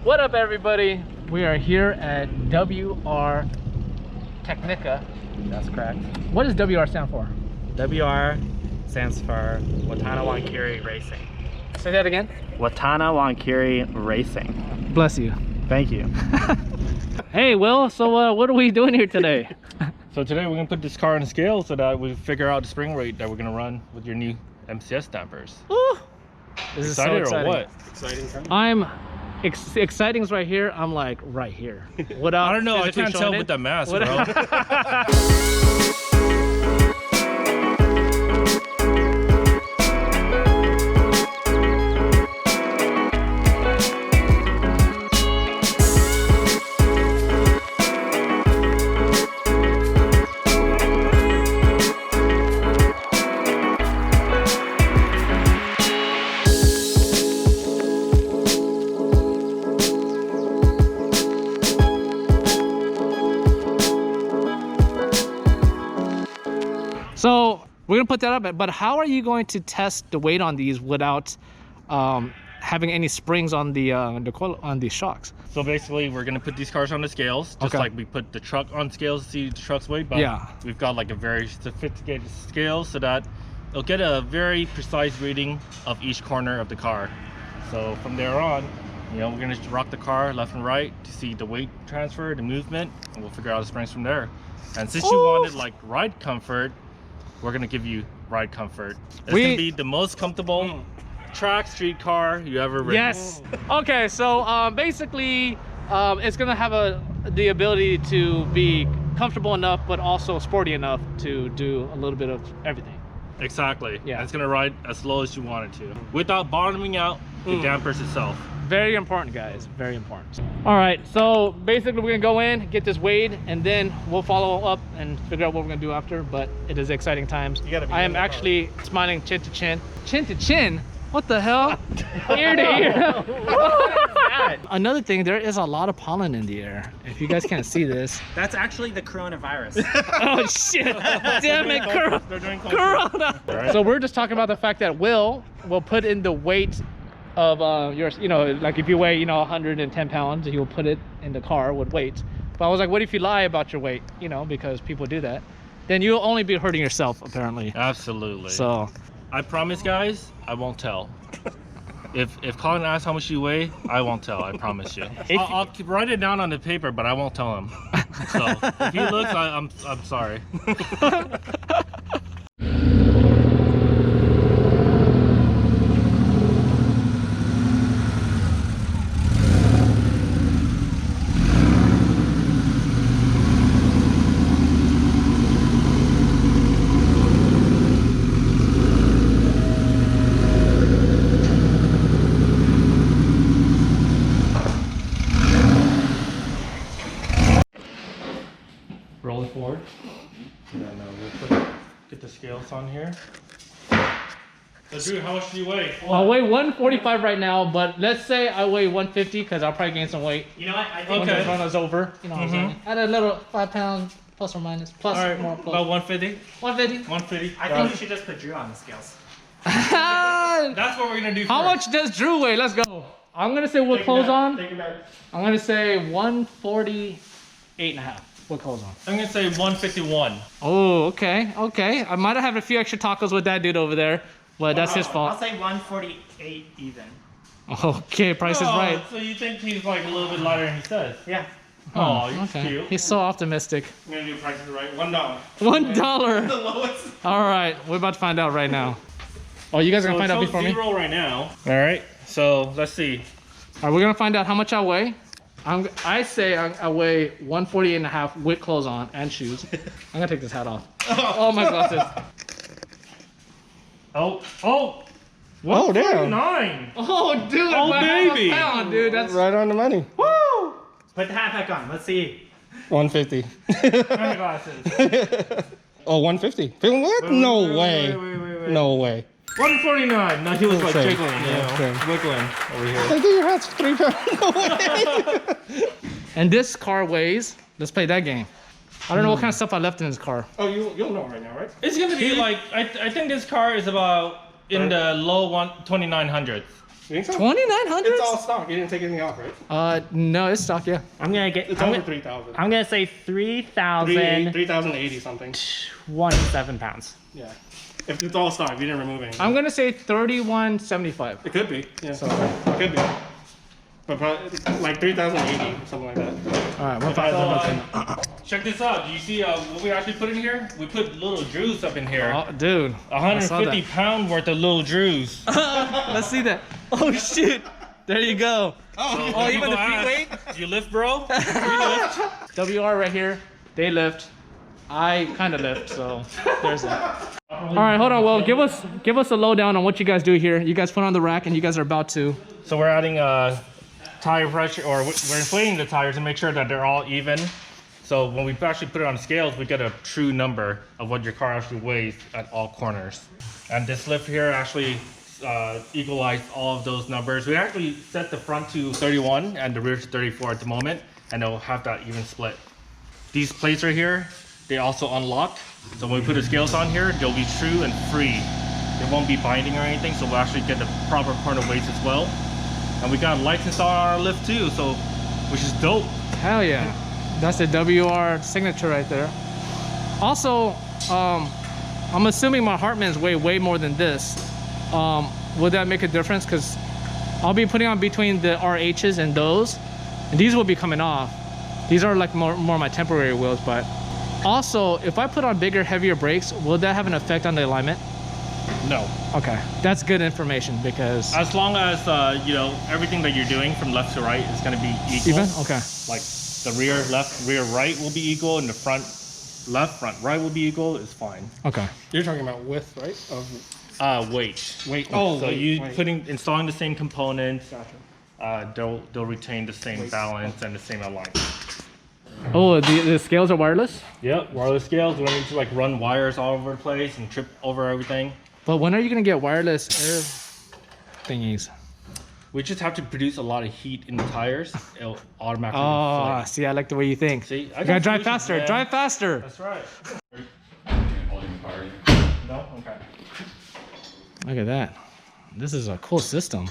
What up, everybody? We are here at WR Technica. That's correct. What does WR stand for? WR stands for Watana Wankiri Racing. Say that again. Watana Wankiri Racing. Bless you. Thank you. Hey, Will, so what are we doing here today? So today we're gonna put this car on the scale so that we figure out the spring rate that we're gonna run with your new MCS dampers. Ooh, this is so Excited exciting. or what? Exciting. I'm exciting's right here. I'm like right here. Without I don't know. I physically can't showing tell it. with that mask, What- bro. So we're gonna put that up, but how are you going to test the weight on these without having any springs on the shocks? So basically, we're gonna put these cars on the scales, just Okay. like we put the truck on scales to see the truck's weight. But Yeah. we've got like a very sophisticated scale so that it'll get a very precise reading of each corner of the car. So from there on, you know, we're gonna rock the car left and right to see the weight transfer, the movement, and we'll figure out the springs from there. And since you wanted like ride comfort, we're gonna give you ride comfort. It's gonna be the most comfortable track street car you ever ridden. Yes. Okay, so basically it's gonna have the ability to be comfortable enough but also sporty enough to do a little bit of everything. Exactly. Yeah. And it's gonna ride as low as you want it to without bottoming out the dampers itself. Very important, guys, very important. All right, so basically we're gonna go in, get this weighed, and then we'll follow up and figure out what we're gonna do after, but it is exciting times. I am actually smiling chin to chin. Chin to chin? What the hell? Ear to ear. Another thing, there is a lot of pollen in the air. If you guys can't see this. That's actually the coronavirus. Oh shit, damn it, They're doing Corona. Right. So we're just talking about the fact that Will put in the weight of yours, you know, like if you weigh, you know, 110 pounds, he will put it in the car with weight. But I was like, what if you lie about your weight, you know, because people do that, then you'll only be hurting yourself apparently. Absolutely. So I promise, guys, I won't tell. If Colin asks how much you weigh, I won't tell. I promise you. I'll write it down on the paper, but I won't tell him. So if he looks, I'm sorry. Roll it forward. And then we'll get the scales on here. So Drew, how much do you weigh? I weigh 145 right now, but let's say I weigh 150 because I'll probably gain some weight You know what? I think when Okay. the run is over. You know what I'm saying? Add a little 5 pounds plus or minus, plus All right, more plus. about 150. 150. 150. I think you should just put Drew on the scales. That's what we're gonna do. How much does Drew weigh? Let's go. I'm gonna say with clothes on. I'm gonna say 148 and a half. With clothes on. I'm gonna say 151. Oh, okay, okay. I might have had a few extra tacos with that dude over there, but that's his I'll fault. say 148 even. Okay, Price is right. So you think he's like a little bit lighter than he says? Yeah. Oh, you're Okay. cute. He's so optimistic. I'm gonna do prices right. $1. $1. The lowest. All right, we're about to find out right now. Oh, you guys are gonna find out before me? Zero right now. All right. So let's see. All right, we're gonna find out how much I weigh. I say I weigh 148 and a half with clothes on and shoes. I'm gonna take this hat off. Oh, my glasses. Oh. Oh, damn. 9. Oh, dude, Oh, my baby. half a pound, dude. That's Right on the money. woo. Put the hat back on. Let's see. 150. My glasses. Oh, 150. Feeling what? No way. Wait. No way. 149. Now he was like Same. jiggling, you know, Same. wiggling over here. Like, your hat's 3 pounds. No way. And this car weighs. Let's play that game. I don't know what kind of stuff I left in this car. Oh, you'll know right now, right? It's gonna be like I think this car is about in the low 2900s. You think so? 2,900? It's all stock. You didn't take anything off, right? No, it's stock, yeah. I'm gonna get. It's I'm over gonna, 3,000. I'm gonna say 3,027 3,080 something. pounds. Yeah. If it's all stock, you didn't remove anything. I'm gonna say 3,175. It could be. Yeah. So it could be. But probably like 3,080, something like that. All right, 1,500. Check this out. Do you see what we actually put in here? We put little Drews up in here. Oh, dude. I saw 150 pound worth of little Drews. Let's see that. Oh shit. There you go. Oh, even the feet weight? Do you lift, bro? Do you lift? WR right here. They lift. I kind of lift, so there's that. All right, hold on. Well, give us a lowdown on what you guys do here. You guys put on the rack, and you guys are about to. So we're adding tire pressure, or we're inflating the tires to make sure that they're all even. So when we actually put it on scales, we get a true number of what your car actually weighs at all corners. And this lift here actually equalized all of those numbers. We actually set the front to 31 and the rear to 34 at the moment, and it'll have that even split. These plates right here, they also unlock. So when we put the scales on here, they'll be true and free. They won't be binding or anything, so we'll actually get the proper corner weights as well. And we got lights installed on our lift too, so which is dope. Hell yeah. That's the WR signature right there. Also, I'm assuming my Hartmans weigh way more than this. Would that make a difference? Because I'll be putting on between the RHs and those, and these will be coming off. These are like more my temporary wheels, but also if I put on bigger, heavier brakes, will that have an effect on the alignment? No. Okay, that's good information because As long as you know everything that you're doing from left to right is going to be equal. even okay. Like the rear left, rear right will be equal, and the front left, front right will be equal. Is fine. Okay. You're talking about width, right? Of Weight. weight. Oh, So weight. installing the same components, Gotcha. they'll retain the same balance and the same alignment. Oh, the scales are wireless? Yep, wireless scales. We don't need to like run wires all over the place and trip over everything. But when are you gonna get wireless air thingies? We just have to produce a lot of heat in the tires. It'll automatically Oh, inflate. see, I like the way you think. See, You gotta drive faster. man. Drive faster. That's right. No? Okay. Look at that. This is a cool system.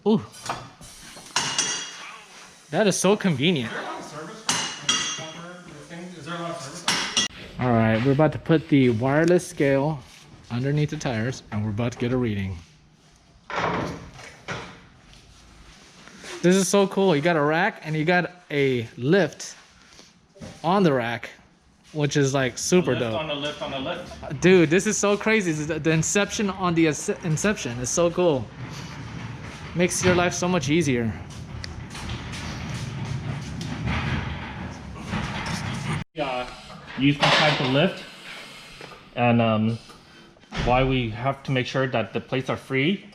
Ooh. That is so convenient. All right, we're about to put the wireless scale underneath the tires, and we're about to get a reading. This is so cool. You got a rack and you got a lift on the rack, which is like super Lift dope. on the lift on the lift. Dude, this is so crazy. The inception on the inception is so cool. Makes your life so much easier. Use this type of lift, and why we have to make sure that the plates are free.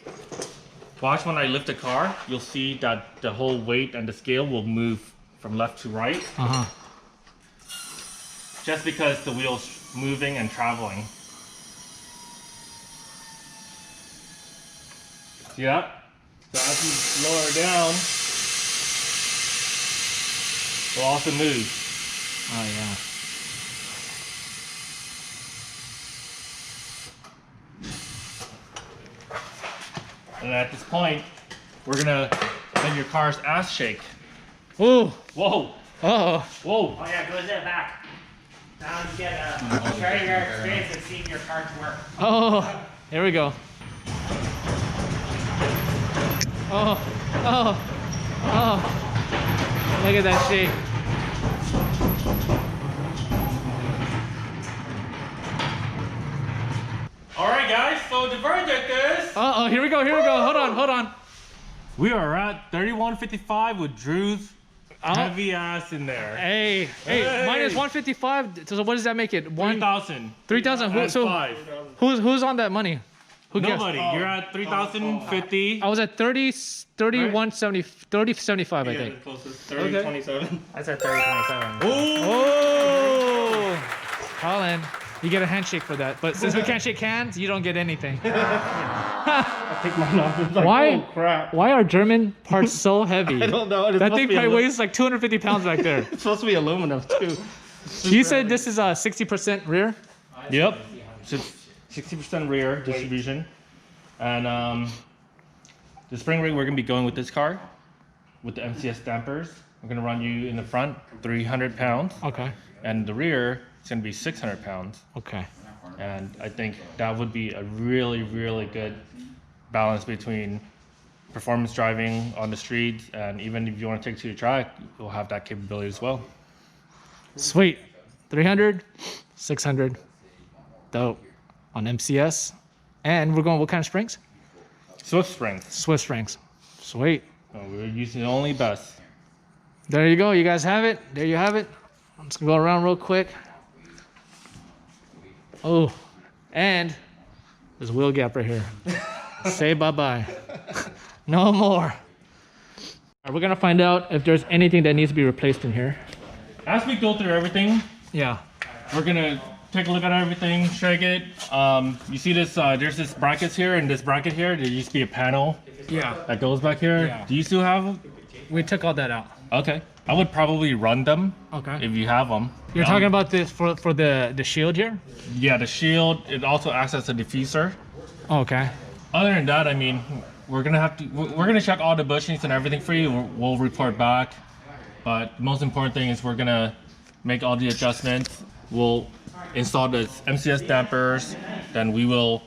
Watch when I lift the car, you'll see that the whole weight and the scale will move from left to right. Just because the wheel's moving and traveling. See that? So as you lower it down, it'll also move. Oh yeah. And at this point, we're gonna let your car's ass shake. Ooh. Whoa, Oh. whoa. Oh yeah, go to the back. Now you get a share your experience and seeing your car to work. Oh. Here we go. Oh. Oh. Oh. Look at that shake. All right, guys. So the verdict is Oh, here we go. Here we go. Hold on. we are at 3155 with Drew's heavy ass in there. Hey, mine is 155. So what does that make it? 3,000. 3,000. And So 5. who's on that money? Who guessed? Nobody. You're at 3,050. I was at 3170, 3075, I think. Closest. 3027. That's our 3027. Oh, Colin, you get a handshake for that. But since we can't shake hands, you don't get anything. I take mine off. It's like, Why? oh crap. Why are German parts so heavy? I don't know. It's That supposed thing to be probably weighs like 250 pounds back there. It's supposed to be aluminum too. You said this is a 60% rear? Yep. 60% rear distribution. And the spring rate we're gonna be going with this car, with the MCS dampers. We're gonna run you in the front 300 pounds. Okay. And the rear it's gonna be 600 pounds. Okay. And I think that would be a really, really good balance between performance driving on the streets, and even if you want to take it to the track, you'll have that capability as well. Sweet. 300, 600. Dope. On MCS. And we're going what kind of springs? Swift springs. Swift springs. Sweet. Oh, we're using the only best. There you go. You guys have it. There you have it. I'm just gonna go around real quick. Oh, and there's a wheel gap right here. Say bye-bye. No more. We're gonna find out if there's anything that needs to be replaced in here. As we go through everything, Yeah. we're gonna take a look at everything, check it. You see this, there's this brackets here and this bracket here. There used to be a panel Yeah. that goes back here. Yeah. Do you still have them? We took all that out. Okay. I would probably run them Okay. if you have them. You're talking about this for the shield here? Yeah, the shield, it also acts as a diffuser. Okay. Other than that, I mean, we're gonna check all the bushings and everything for you. We'll report back. But the most important thing is we're gonna make all the adjustments. We'll install the MCS dampers, then we will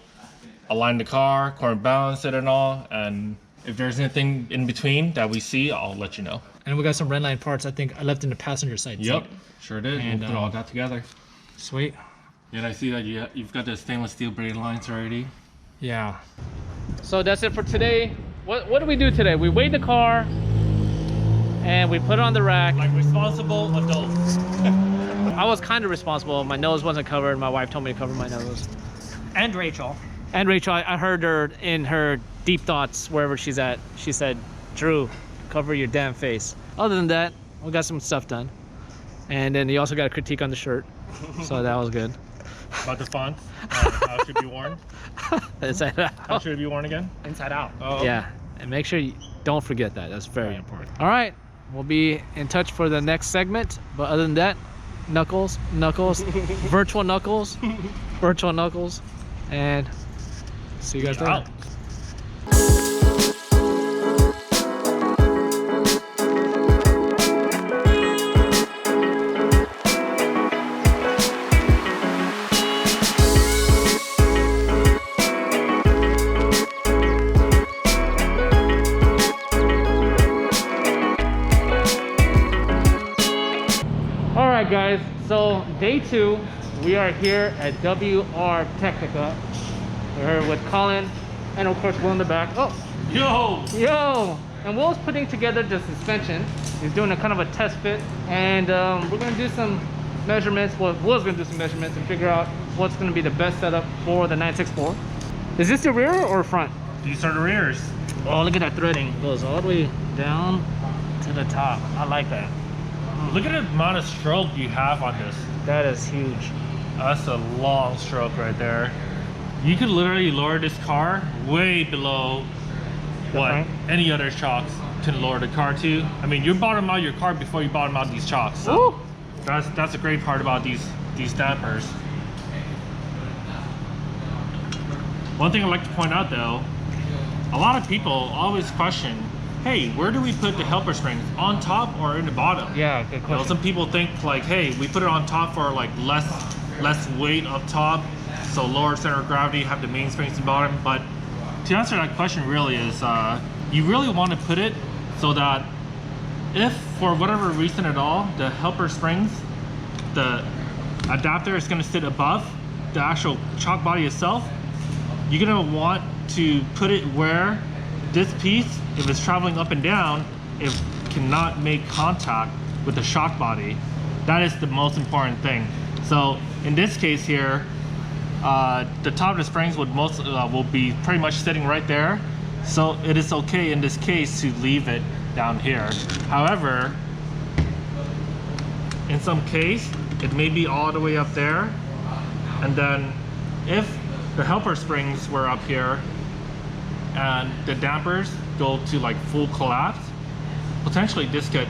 align the car, corner balance it and all. And if there's anything in between that we see, I'll let you know. And we got some redline parts I think I left in the passenger side. Yep, sure did. And, We'll put all that together. Sweet. And I see that you've got the stainless steel braid lines already. Yeah. So that's it for today. What did we do today? We weighed the car and we put it on the rack. Like responsible adults. I was kind of responsible. My nose wasn't covered. My wife told me to cover my nose. And Rachel. And Rachel, I heard her in her deep thoughts, wherever she's at. She said, Drew, cover your damn face. Other than that, we got some stuff done. And then you also got a critique on the shirt. So that was good. About the font, how it should be worn. Inside out. How should it be worn again? Inside out. Oh. Yeah, and make sure you don't forget that. That's very important. All right, we'll be in touch for the next segment. But other than that, knuckles, virtual knuckles, and see you guys later. Out. Alright guys, so day 2, we are here at WR Technica. We're here with Colin and of course Will in the back. Oh! Yo! And Will's putting together the suspension. He's doing a kind of a test fit. And we're going to do some measurements. Well, Will's going to do some measurements and figure out what's going to be the best setup for the 964. Is this the rear or front? These are the rears. Oh, look at that threading. It goes all the way down to the top. I like that. Look at the amount of stroke you have on this. That is huge. That's a long stroke right there. You could literally lower this car way below what front? any other shocks can lower the car to. I mean, you bottom out your car before you bottom out these shocks. So Woo! that's a great part about these dampers. One thing I'd like to point out though, a lot of people always question, hey, where do we put the helper springs? On top or in the bottom? Yeah, good You know, question. some people think like, hey, we put it on top for like less weight up top, so lower center of gravity, have the main springs at the bottom. But to answer that question really is, you really want to put it so that if for whatever reason at all, the helper springs, the adapter is going to sit above the actual shock body itself, you're going to want to put it where this piece, if it's traveling up and down, it cannot make contact with the shock body. That is the most important thing. So in this case here, the top of the springs will be pretty much sitting right there. So it is okay in this case to leave it down here. However, in some case, it may be all the way up there. And then if the helper springs were up here and the dampers go to like full collapse, potentially this could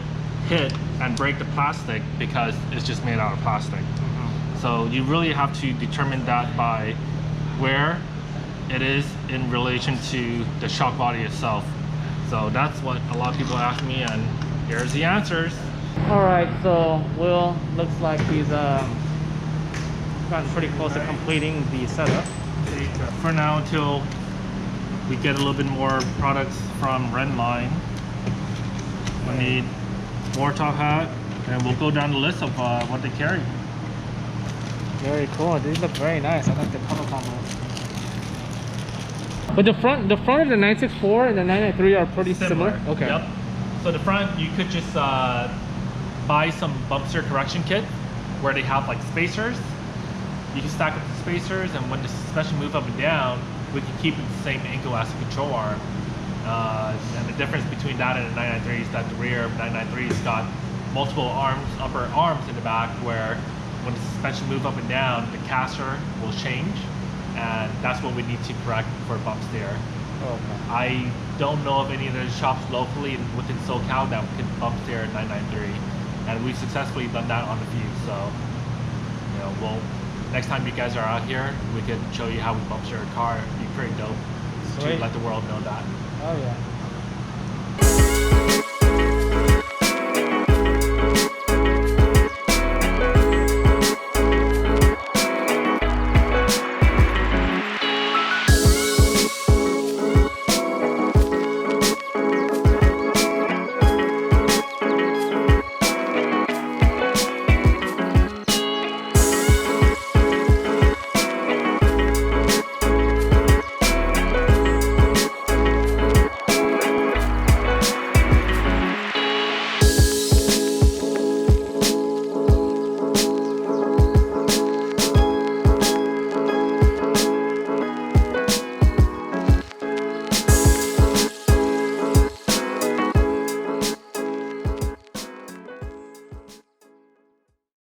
hit and break the plastic because it's just made out of plastic. So you really have to determine that by where it is in relation to the shock body itself. So that's what a lot of people ask me, and here's the answers. All right, so Will looks like he's gotten pretty close to completing the setup. For now, until we get a little bit more products from Redline, we need more top hat, and we'll go down the list of what they carry. Very cool. These look very nice. I like the color combo. But the front of the 964 and the 993 are pretty similar. Okay. Yep. So the front, you could just buy some bump steer correction kit where they have like spacers. You can stack up the spacers, and when the suspension move up and down, we can keep it the same angle as the control arm. And the difference between that and the 993 is that the rear of 993 has got multiple arms, upper arms in the back, where when the suspension move up and down, the caster will change, and that's what we need to correct for bump steer. Okay. I don't know of any other shops locally within SoCal that can bump steer a 993, and we've successfully done that on a few. So, you know, next time you guys are out here, we can show you how we bump steer a car. It'd be pretty dope to let the world know that. Oh yeah.